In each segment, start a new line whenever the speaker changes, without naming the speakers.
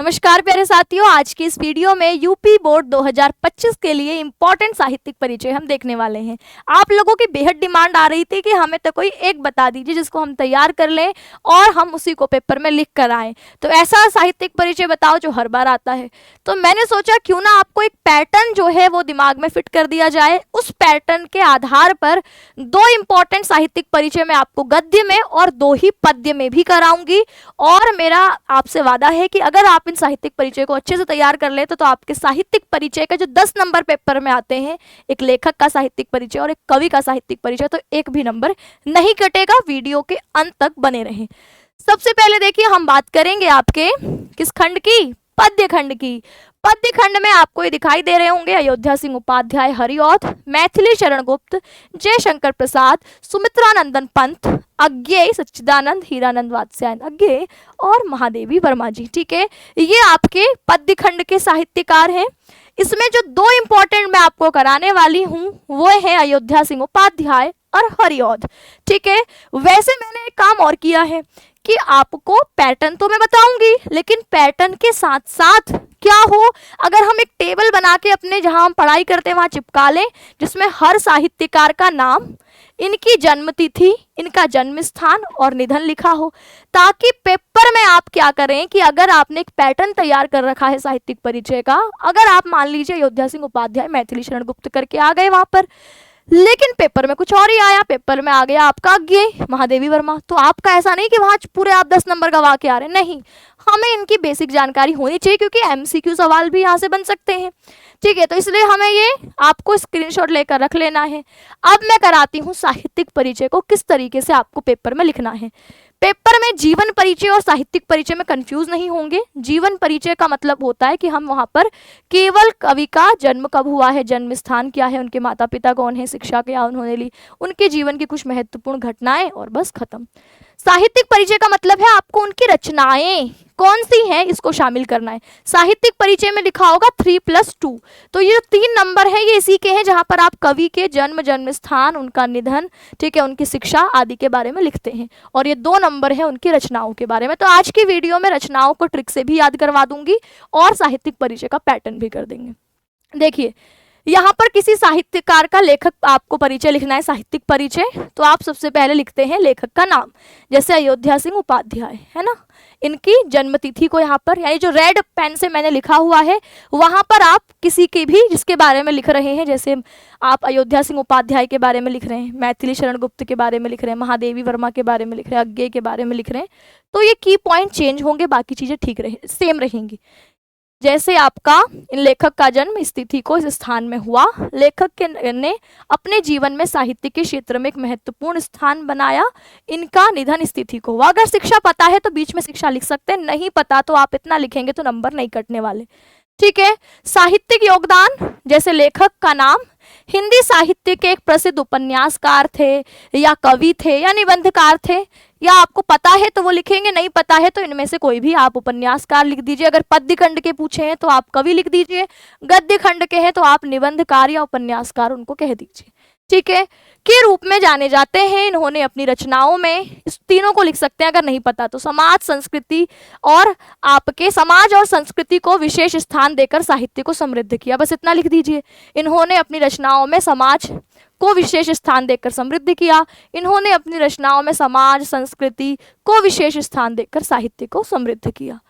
नमस्कार प्यारे साथियों, आज की इस वीडियो में यूपी बोर्ड 2025 के लिए इम्पोर्टेंट साहित्यिक परिचय हम देखने वाले हैं। आप लोगों की बेहद डिमांड आ रही थी कि हमें तो कोई एक बता दीजिए जिसको हम तैयार कर लें और हम उसी को पेपर में लिख कर आएँ। तो ऐसा साहित्यिक परिचय बताओ जो हर बार आता है। तो मैंने सोचा क्यों ना आपको एक पैटर्न जो है वो दिमाग में फिट कर दिया जाए। उस पैटर्न के आधार पर दो इम्पोर्टेंट साहित्यिक परिचय मैं आपको गद्य में और दो ही पद्य में भी कराऊंगी। और मेरा आपसे वादा है कि अगर आप इन साहित्यिक परिचय को अच्छे से तैयार कर ले तो आपके साहित्यिक परिचय का जो 10 नंबर पेपर में आते हैं, एक लेखक का साहित्यिक परिचय और एक कवि का साहित्यिक परिचय, तो एक भी नंबर नहीं कटेगा। वीडियो के अंत तक बने रहें। सबसे पहले देखिए, हम बात करेंगे आपके किस खंड की? पद्य खंड की। पद्य खंड में आपको ये दिखाई दे रहे होंगे अयोध्या सिंह उपाध्याय हरिऔध, मैथिली शरण गुप्त, जयशंकर प्रसाद, सुमित्रानंदन पंत, अज्ञेय सच्चिदानंद, हीरानंद वात्स्यायन अज्ञेय और महादेवी वर्मा जी। ठीक है, ये आपके पद्य खंड के साहित्यकार हैं। इसमें जो दो इंपॉर्टेंट मैं आपको कराने वाली हूँ वो है अयोध्या सिंह उपाध्याय और हरिऔध। ठीक है, वैसे मैंने एक काम और किया है कि आपको पैटर्न तो मैं बताऊंगी, लेकिन पैटर्न के साथ साथ क्या हो, अगर हम एक टेबल बना के अपने जहां हम पढ़ाई करते हैं वहां चिपका लें, जिसमें हर साहित्यकार का नाम, इनकी जन्म तिथि, इनका जन्म स्थान और निधन लिखा हो, ताकि पेपर में आप क्या करें कि अगर आपने एक पैटर्न तैयार कर रखा है साहित्यिक परिचय का, अगर आप मान लीजिए अयोध्या सिंह उपाध्याय मैथिली शरण गुप्त करके आ गए वहां पर, लेकिन पेपर में कुछ और ही आया, पेपर में आ गया आपका अज्ञेय महादेवी वर्मा, तो आपका ऐसा नहीं कि वहां पूरे आप 10 नंबर गवा के आ रहे हैं, नहीं, हमें इनकी बेसिक जानकारी होनी चाहिए क्योंकि एमसीक्यू सवाल भी यहाँ से बन सकते हैं। ठीक है, तो इसलिए हमें ये आपको स्क्रीनशॉट लेकर रख लेना है। अब मैं कराती हूँ साहित्यिक परिचय को किस तरीके से आपको पेपर में लिखना है। पेपर में जीवन परिचय और साहित्यिक परिचय में कंफ्यूज नहीं होंगे। जीवन परिचय का मतलब होता है कि हम वहां पर केवल कवि का जन्म कब हुआ है, जन्म स्थान क्या है, उनके माता पिता कौन है, शिक्षा क्या उन्होंने ली, उनके जीवन की कुछ महत्वपूर्ण घटनाएं और बस खत्म। साहित्यिक परिचय का मतलब है आपको उनकी रचनाएं कौन सी हैं इसको शामिल करना है। साहित्यिक परिचय में लिखा होगा 3+2, तो ये जो 3 नंबर है ये इसी के हैं जहां पर आप कवि के जन्म, जन्म स्थान, उनका निधन, ठीक है, उनकी शिक्षा आदि के बारे में लिखते हैं, और ये 2 नंबर है उनकी रचनाओं के बारे में। तो आज की वीडियो में रचनाओं को ट्रिक से भी याद करवा दूंगी और साहित्यिक परिचय का पैटर्न भी कर देंगे। देखिए, यहाँ पर किसी साहित्यकार का लेखक आपको परिचय लिखना है, साहित्यिक परिचय, तो आप सबसे पहले लिखते हैं लेखक का नाम, जैसे अयोध्या सिंह उपाध्याय है ना, इनकी जन्म तिथि को यहाँ पर, यानी जो रेड पेन से मैंने लिखा हुआ है वहां पर आप किसी के भी जिसके बारे में लिख रहे हैं, जैसे आप अयोध्या सिंह उपाध्याय के बारे में लिख रहे हैं, मैथिली शरण गुप्त के बारे में लिख रहे हैं, महादेवी वर्मा के बारे में लिख रहे हैं, अज्ञेय के बारे में लिख रहे हैं, तो ये की पॉइंट चेंज होंगे, बाकी चीजें ठीक रहे सेम रहेंगी। जैसे आपका इन लेखक का जन्म इस तिथि को इस स्थान में हुआ, लेखक ने अपने जीवन में साहित्य के क्षेत्र में एक महत्वपूर्ण स्थान बनाया, इनका निधन इस तिथि को हुआ। अगर शिक्षा पता है तो बीच में शिक्षा लिख सकते हैं, नहीं पता तो आप इतना लिखेंगे तो नंबर नहीं कटने वाले। ठीक है, साहित्यिक योगदान, जैसे लेखक का नाम, हिंदी साहित्य के एक प्रसिद्ध उपन्यासकार थे या कवि थे या निबंधकार थे, या आपको पता है तो वो लिखेंगे, नहीं पता है तो इनमें से कोई भी आप उपन्यासकार लिख दीजिए। अगर पद्य खंड के पूछे हैं तो आप कवि लिख दीजिए, गद्य खंड के हैं तो आप निबंधकार या उपन्यासकार उनको कह दीजिए। ठीक है, के रूप में जाने जाते हैं। इन्होंने अपनी रचनाओं में इस तीनों को लिख सकते हैं, अगर नहीं पता तो समाज, संस्कृति और आपके समाज और संस्कृति को विशेष स्थान देकर साहित्य को समृद्ध किया, बस इतना लिख दीजिए। इन्होंने अपनी रचनाओं में समाज को विशेष स्थान देकर समृद्ध किया, इन्होंने अपनी रचनाओं में समाज, संस्कृति को विशेष स्थान देकर साहित्य को समृद्ध किया।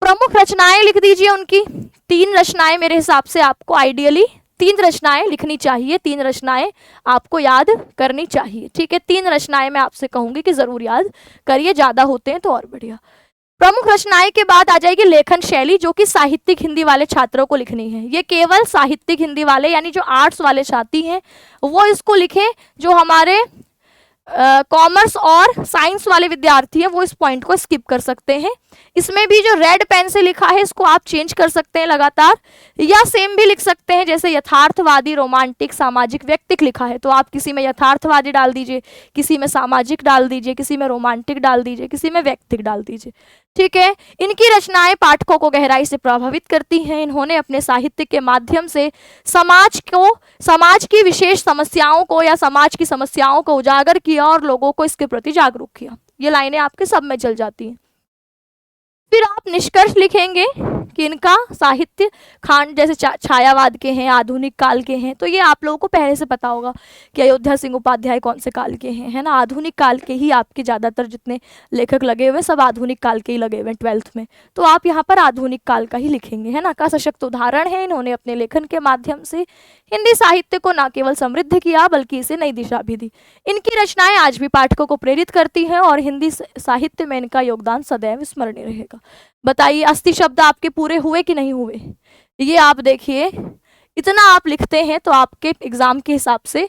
प्रमुख रचनाएं लिख दीजिए उनकी, 3 रचनाएं मेरे हिसाब से आपको आइडियली 3 रचनाएं लिखनी चाहिए, 3 रचनाएं आपको याद करनी चाहिए। ठीक है, 3 रचनाएं मैं आपसे कहूंगी कि जरूर याद करिए, ज्यादा होते हैं तो और बढ़िया। प्रमुख रचनाएं के बाद आ जाएगी लेखन शैली, जो कि साहित्यिक हिंदी वाले छात्रों को लिखनी है। ये केवल साहित्यिक हिंदी वाले यानी जो आर्ट्स वाले छात्री हैं वो इसको लिखें, जो हमारे कॉमर्स और साइंस वाले विद्यार्थी हैं वो इस पॉइंट को स्किप कर सकते हैं। इसमें भी जो रेड पेन से लिखा है इसको आप चेंज कर सकते हैं लगातार, या सेम भी लिख सकते हैं, जैसे यथार्थवादी, रोमांटिक, सामाजिक, व्यक्तिक लिखा है तो आप किसी में यथार्थवादी डाल दीजिए, किसी में सामाजिक डाल दीजिए, किसी में रोमांटिक डाल दीजिए, किसी में व्यक्तिक डाल दीजिए। ठीक है, इनकी रचनाएं पाठकों को गहराई से प्रभावित करती हैं। इन्होंने अपने साहित्य के माध्यम से समाज की विशेष समस्याओं को या समाज की समस्याओं को उजागर किया और लोगों को इसके प्रति जागरूक किया। ये लाइनें आपके सब में चल जाती हैं। फिर आप निष्कर्ष लिखेंगे कि इनका साहित्य खांड जैसे छायावाद के हैं, आधुनिक काल के हैं, तो ये आप लोगों को पहले से पता होगा कि अयोध्या सिंह उपाध्याय कौन से काल के हैं, है ना। आधुनिक काल के ही आपके ज़्यादातर जितने लेखक लगे हुए सब आधुनिक काल के ही लगे हुए 12th में, तो आप यहाँ पर आधुनिक काल का ही लिखेंगे, है ना। का सशक्त उदाहरण है, इन्होंने अपने लेखन के माध्यम से हिंदी साहित्य को न केवल समृद्ध किया बल्कि इसे नई दिशा भी दी। इनकी रचनाएं आज भी पाठकों को प्रेरित करती हैं और हिंदी साहित्य में इनका योगदान सदैव स्मरणीय रहेगा। बताइए 80 शब्द आपके पूरे हुए कि नहीं हुए? ये आप देखिए, इतना आप लिखते हैं तो आपके एग्जाम के हिसाब से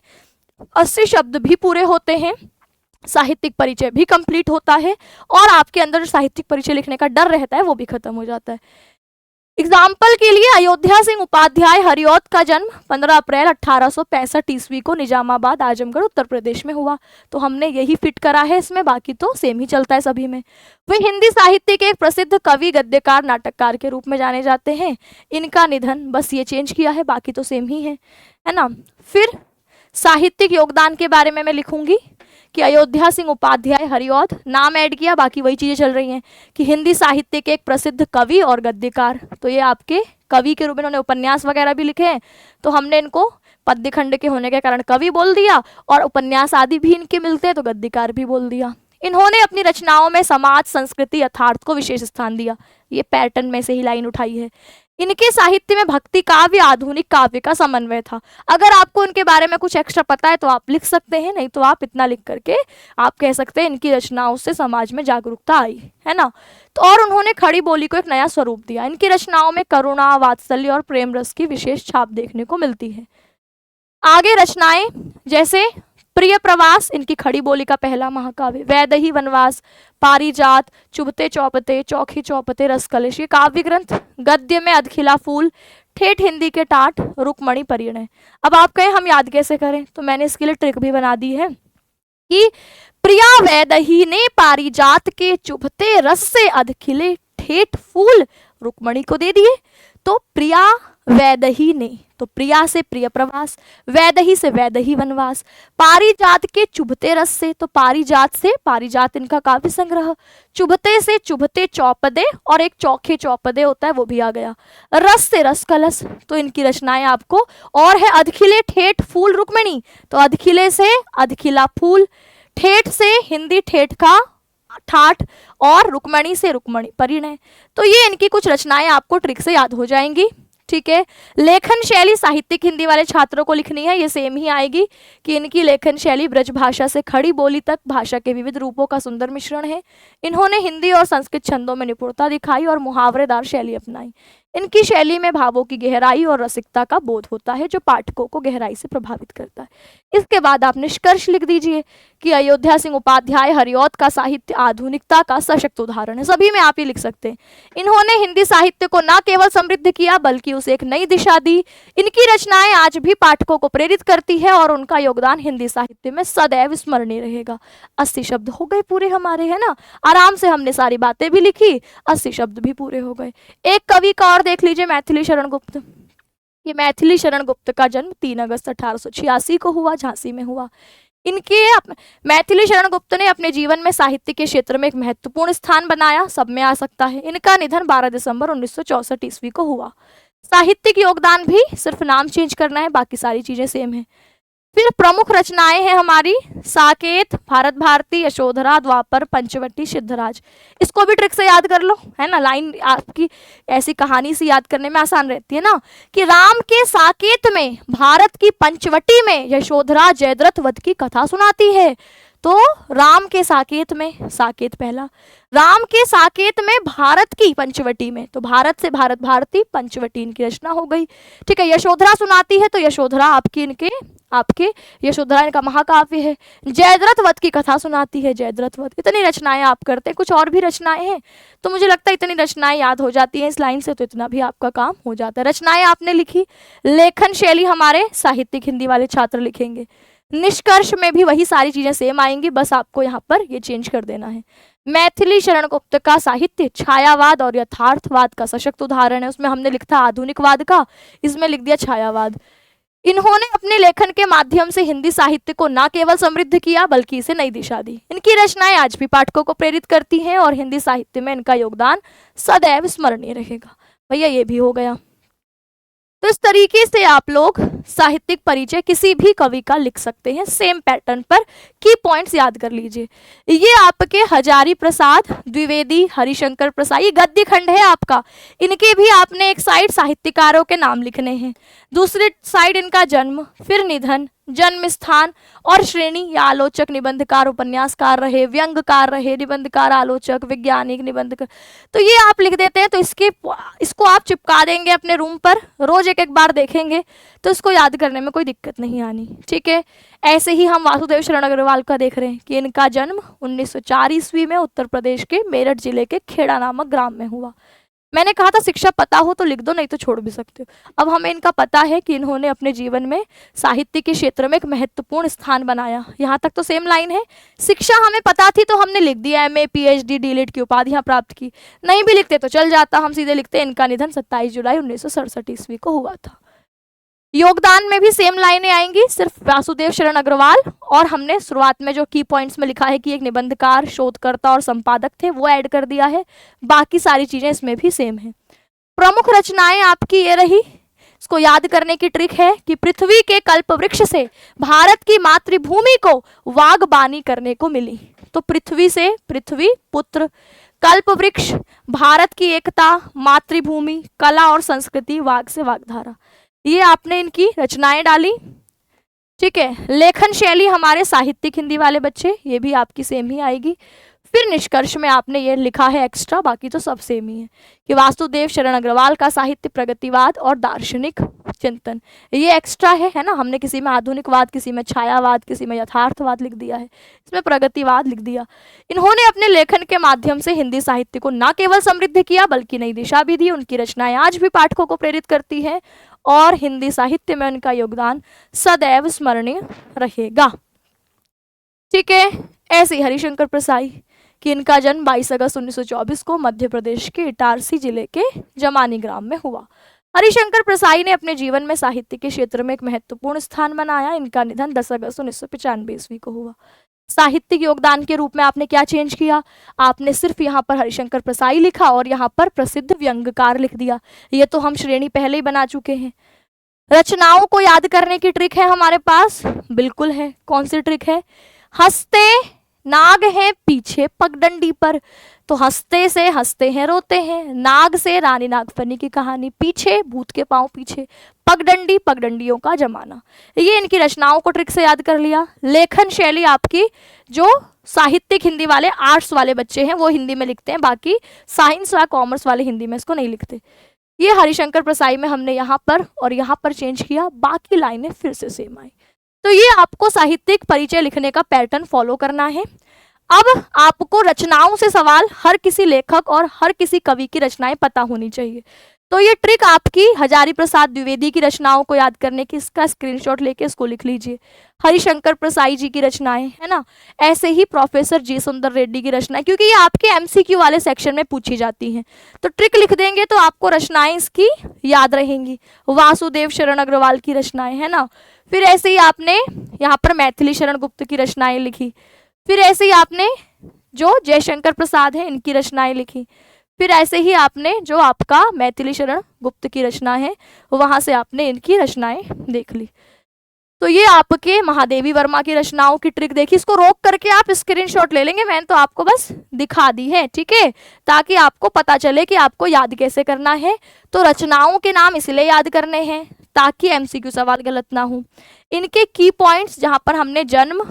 80 शब्द भी पूरे होते हैं, साहित्यिक परिचय भी कंप्लीट होता है और आपके अंदर जो साहित्यिक परिचय लिखने का डर रहता है वो भी खत्म हो जाता है। एग्जाम्पल के लिए अयोध्या सिंह उपाध्याय हरिऔध का जन्म 15 अप्रैल 1865 ईस्वी को निजामाबाद आजमगढ़ उत्तर प्रदेश में हुआ, तो हमने यही फिट करा है इसमें, बाकी तो सेम ही चलता है सभी में। वे हिंदी साहित्य के एक प्रसिद्ध कवि, गद्यकार, नाटककार के रूप में जाने जाते हैं। इनका निधन, बस ये चेंज किया है, बाकी तो सेम ही है ना। फिर साहित्यिक योगदान के बारे में मैं लिखूंगी कि अयोध्या सिंह उपाध्याय हरिऔध, नाम ऐड किया, बाकी वही चीजें चल रही हैं कि हिंदी साहित्य के एक प्रसिद्ध कवि और गद्यकार, तो ये आपके कवि के रूप में इन्होंने उपन्यास वगैरह भी लिखे हैं, तो हमने इनको पद्य खंड के होने के कारण कवि बोल दिया और उपन्यास आदि भी इनके मिलते हैं तो गद्यकार भी बोल दिया। इन्होंने अपनी रचनाओं में समाज, संस्कृति, यथार्थ को विशेष स्थान दिया, ये पैटर्न में से ही लाइन उठाई है। इनके साहित्य में भक्ति काव्य, आधुनिक काव्य का समन्वय था। अगर आपको इनके बारे में कुछ एक्स्ट्रा पता है तो आप लिख सकते हैं, नहीं तो आप इतना लिख करके आप कह सकते हैं इनकी रचनाओं से समाज में जागरूकता आई, है ना। तो और उन्होंने खड़ी बोली को एक नया स्वरूप दिया। इनकी रचनाओं में करुणा, वात्सल्य और प्रेम रस की विशेष छाप देखने को मिलती है। आगे रचनाएं जैसे प्रिय प्रवास, इनकी खड़ी बोली का पहला महाकाव्य, वैदेही वनवास, पारिजात, चुभते चौपते, चौखी चौपते, रसकलश, ये काव्य ग्रंथ। गद्य में अधखिला फूल, ठेठ हिंदी के टाट, रुक्मणी परिणय। अब आप कहें हम याद कैसे करें, तो मैंने इसके लिए ट्रिक भी बना दी है कि प्रिया वैदेही ने पारिजात के चुभते रस से अधखिले ठेठ फूल रुक्मणी को दे दिए। तो प्रिया वैदेही ने, तो प्रिया से प्रिय प्रवास, वैदेही से वैदेही वनवास, पारिजात के चुभते रस से, तो पारिजात से पारिजात इनका काव्य संग्रह, चुभते से चुभते चौपदे और एक चौखे चौपदे होता है वो भी आ गया, रस से रस कलश, तो इनकी रचनाएं आपको और है अधखिले ठेठ फूल रुक्मिणी, तो अधखिले से अधखिला फूल, ठेठ से हिंदी ठेठ का ठाठ और रुक्मणी से रुक्मणी परिणय। तो ये इनकी कुछ रचनाएं आपको ट्रिक से याद हो जाएंगी, ठीक है। लेखन शैली साहित्यिक हिंदी वाले छात्रों को लिखनी है, ये सेम ही आएगी कि इनकी लेखन शैली ब्रज भाषा से खड़ी बोली तक भाषा के विविध रूपों का सुंदर मिश्रण है। इन्होंने हिंदी और संस्कृत छंदों में निपुणता दिखाई और मुहावरेदार शैली अपनाई। इनकी शैली में भावों की गहराई और रसिकता का बोध होता है जो पाठकों को गहराई से प्रभावित करता है। इसके बाद आप निष्कर्ष लिख दीजिए कि अयोध्या सिंह उपाध्याय हरिऔध का साहित्य आधुनिकता का सशक्त उदाहरण है। सभी में आप ही लिख सकते हैं। इन्होंने हिंदी साहित्य को न केवल समृद्ध किया बल्कि उसे एक नई दिशा दी। इनकी रचनाएं आज भी पाठकों को प्रेरित करती है और उनका योगदान हिंदी साहित्य में सदैव स्मरणीय रहेगा। 80 शब्द हो गए पूरे हमारे, है ना। आराम से हमने सारी बातें भी लिखी, 80 शब्द भी पूरे हो गए। एक कवि का और देख लीजिए, मैथिली शरण गुप्त। ये मैथिली शरण गुप्त का जन्म 3 अगस्त 1886 को हुआ, झांसी में हुआ। इनके मैथिली शरण गुप्त ने अपने जीवन में साहित्य के क्षेत्र में एक महत्वपूर्ण स्थान बनाया, सब में आ सकता है। इनका निधन 12 दिसंबर 1964 ईस्वी को हुआ। साहित्यिक योगदान भी सिर्फ नाम चेंज करना है, बाकी सारी चीजें सेम है। फिर प्रमुख रचनाएं हैं हमारी साकेत, भारत भारती, यशोधरा, द्वापर, पंचवटी, सिद्धराज। इसको भी ट्रिक से याद कर लो, है ना। लाइन आपकी ऐसी कहानी से याद करने में आसान रहती है ना कि राम के साकेत में, भारत की पंचवटी में यशोधरा जयद्रथ वध की कथा सुनाती है। तो राम के साकेत में, साकेत पहला, राम के साकेत में भारत की पंचवटी में, तो भारत से भारत भारती, पंचवटी इनकी रचना हो गई, ठीक है। यशोधरा सुनाती है, तो यशोधरा आपके यशोधरा इनका महाकाव्य है। जयद्रथ वध की कथा सुनाती है, जयद्रथ वध। इतनी रचनाएं आप करते हैं, कुछ और भी रचनाएं हैं तो मुझे लगता है इतनी रचनाएं याद हो जाती हैं इस लाइन से, तो इतना भी आपका काम हो जाता है। रचनाएं आपने लिखी, लेखन शैली हमारे साहित्यिक हिंदी वाले छात्र लिखेंगे। निष्कर्ष में भी वही सारी चीजें सेम आएंगी, बस आपको यहाँ पर ये चेंज कर देना है। मैथिली शरण गुप्त का साहित्य छायावाद और यथार्थवाद का सशक्त उदाहरण है। उसमें हमने लिखा आधुनिकवाद का, इसमें लिख दिया छायावाद। इन्होंने अपने लेखन के माध्यम से हिंदी साहित्य को न केवल समृद्ध किया बल्कि इसे नई दिशा दी। इनकी रचनाएं आज भी पाठकों को प्रेरित करती हैं और हिंदी साहित्य में इनका योगदान सदैव स्मरणीय रहेगा। भैया ये भी हो गया। तो इस तरीके से आप लोग साहित्यिक परिचय किसी भी कवि का लिख सकते हैं सेम पैटर्न पर। की पॉइंट्स याद कर लीजिए। ये आपके हजारी प्रसाद द्विवेदी, हरिशंकर प्रसाद, ये गद्य खंड है आपका। इनके भी आपने एक साइड साहित्यकारों के नाम लिखने हैं, दूसरी साइड इनका जन्म, फिर निधन, जन्म स्थान और श्रेणी। या आलोचक, निबंधकार, उपन्यासकार रहे, व्यंग्यकार रहे, निबंधकार, आलोचक, वैज्ञानिक, निबंधकार। तो ये आप लिख देते हैं। तो इसको आप चिपका देंगे अपने रूम पर, रोज एक एक बार देखेंगे तो इसको याद करने में कोई दिक्कत नहीं आनी। ठीक है। ऐसे ही हम वासुदेव शरण अग्रवाल का देख रहे हैं कि इनका जन्म 1904 ईस्वी में उत्तर प्रदेश के मेरठ जिले के खेड़ा नामक ग्राम में हुआ। मैंने कहा था शिक्षा पता हो तो लिख दो, नहीं तो छोड़ भी सकते हो। अब हमें इनका पता है कि इन्होंने अपने जीवन में साहित्य के क्षेत्र में एक महत्वपूर्ण स्थान बनाया। यहाँ तक तो सेम लाइन है। शिक्षा हमें पता थी तो हमने लिख दिया, MA, PhD, D.Litt की उपाधियां प्राप्त की। नहीं भी लिखते तो चल जाता, हम सीधे लिखते इनका निधन 27 जुलाई 1967 ईस्वी को हुआ था। योगदान में भी सेम लाइनें आएंगी, सिर्फ वासुदेव शरण अग्रवाल और हमने शुरुआत में जो की पॉइंट्स में लिखा है कि एक निबंधकार, शोधकर्ता और संपादक थे, वो ऐड कर दिया है। बाकी सारी चीजें इसमें भी सेम है। प्रमुख रचनाएं आपकी ये रही। इसको याद करने की ट्रिक है कि पृथ्वी के कल्प वृक्ष से भारत की मातृभूमि को वागबानी करने को मिली। तो पृथ्वी से पृथ्वी पुत्र, कल्प वृक्ष भारत की एकता, मातृभूमि, कला और संस्कृति, वाग से वागधारा, ये आपने इनकी रचनाएं डाली। ठीक है। लेखन शैली हमारे साहित्यिक हिंदी वाले बच्चे, ये भी आपकी सेम ही आएगी। फिर निष्कर्ष में आपने ये लिखा है एक्स्ट्रा, बाकी तो सब सेम ही है कि वासुदेव शरण अग्रवाल का साहित्य प्रगतिवाद और दार्शनिक चिंतन, ये एक्स्ट्रा है ना। हमने किसी में आधुनिकवाद, किसी में छायावाद, किसी में यथार्थवाद लिख दिया है, इसमें प्रगतिवाद लिख दिया। इन्होंने अपने लेखन के माध्यम से हिंदी साहित्य को न केवल समृद्ध किया बल्कि नई दिशा भी दी। उनकी रचनाएं आज भी पाठकों को प्रेरित करती हैं और हिंदी साहित्य में उनका योगदान सदैव स्मरणीय रहेगा। ठीक है। ऐसे ही हरिशंकर प्रसाई कि इनका जन्म 22 अगस्त 1924 को मध्य प्रदेश के इटारसी जिले के जमानी ग्राम में हुआ। हरिशंकर प्रसाई ने अपने जीवन में साहित्य के क्षेत्र में एक महत्वपूर्ण स्थान बनाया। इनका निधन 10 अगस्त 1995 ईस्वी को हुआ। साहित्यिक योगदान के रूप में आपने क्या चेंज किया? आपने सिर्फ यहाँ पर हरिशंकर प्रसाई लिखा और यहाँ पर प्रसिद्ध व्यंग्यकार लिख दिया। ये तो हम श्रेणी पहले ही बना चुके हैं। रचनाओं को याद करने की ट्रिक है हमारे पास, बिल्कुल है। कौन सी ट्रिक है? हंसते नाग है पीछे पगडंडी पर, तो हंसते से हंसते हैं रोते हैं, नाग से रानी नागफनी की कहानी, पीछे भूत के पांव पीछे, पगडंडी पगडंडियों का जमाना। ये इनकी रचनाओं को ट्रिक से याद कर लिया। लेखन शैली आपकी, जो साहित्यिक हिंदी वाले, आर्ट्स वाले बच्चे हैं वो हिंदी में लिखते हैं, बाकी साइंस व कॉमर्स वाले हिंदी में इसको नहीं लिखते। ये हरिशंकर प्रसाई में हमने यहाँ पर और यहाँ पर चेंज किया, बाकी लाइनें फिर से सेम आई। तो ये आपको साहित्यिक परिचय लिखने का पैटर्न फॉलो करना है। अब आपको रचनाओं से सवाल, हर किसी लेखक और हर किसी कवि की रचनाएं पता होनी चाहिए। तो ये ट्रिक आपकी हजारी प्रसाद द्विवेदी की रचनाओं को याद करने की, इसका स्क्रीनशॉट लेके इसको लिख लीजिए। हरिशंकर प्रसाई जी की रचनाएं, है ना। ऐसे ही प्रोफेसर जी सुंदर रेड्डी की रचनाएं, क्योंकि ये आपके MCQ वाले सेक्शन में पूछी जाती हैं। तो ट्रिक लिख देंगे तो आपको रचनाएं इसकी याद रहेंगी। वासुदेव शरण अग्रवाल की रचनाएं, है ना। फिर ऐसे ही आपने यहाँ पर मैथिली शरण गुप्त की रचनाएं लिखी। फिर ऐसे ही आपने जो जयशंकर प्रसाद है इनकी रचनाएं लिखी। फिर ऐसे ही आपने जो आपका मैथिली शरण गुप्त की रचना है वहां से आपने इनकी रचनाएं देख ली। तो ये आपके महादेवी वर्मा की रचनाओं की ट्रिक देखी। इसको रोक करके आप स्क्रीनशॉट ले लेंगे, मैंने तो आपको बस दिखा दी है, ठीक है, ताकि आपको पता चले कि आपको याद कैसे करना है। तो रचनाओं के नाम इसलिए याद करने हैं ताकि MCQ सवाल गलत ना हो। इनके की पॉइंट्स, जहाँ पर हमने जन्म,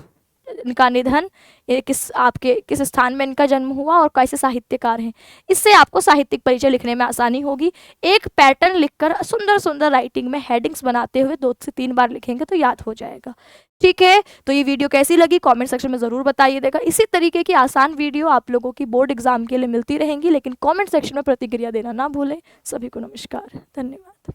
इनका निधन, किस स्थान में इनका जन्म हुआ और कैसे साहित्यकार हैं, इससे आपको साहित्यिक परिचय लिखने में आसानी होगी। एक पैटर्न लिखकर सुंदर सुंदर राइटिंग में हेडिंग्स बनाते हुए 2 से 3 बार लिखेंगे तो याद हो जाएगा। ठीक है। तो ये वीडियो कैसी लगी कमेंट सेक्शन में ज़रूर बताइएगा। इसी तरीके की आसान वीडियो आप लोगों की बोर्ड एग्जाम के लिए मिलती रहेंगी, लेकिन कमेंट सेक्शन में प्रतिक्रिया देना ना भूलें। सभी को नमस्कार, धन्यवाद।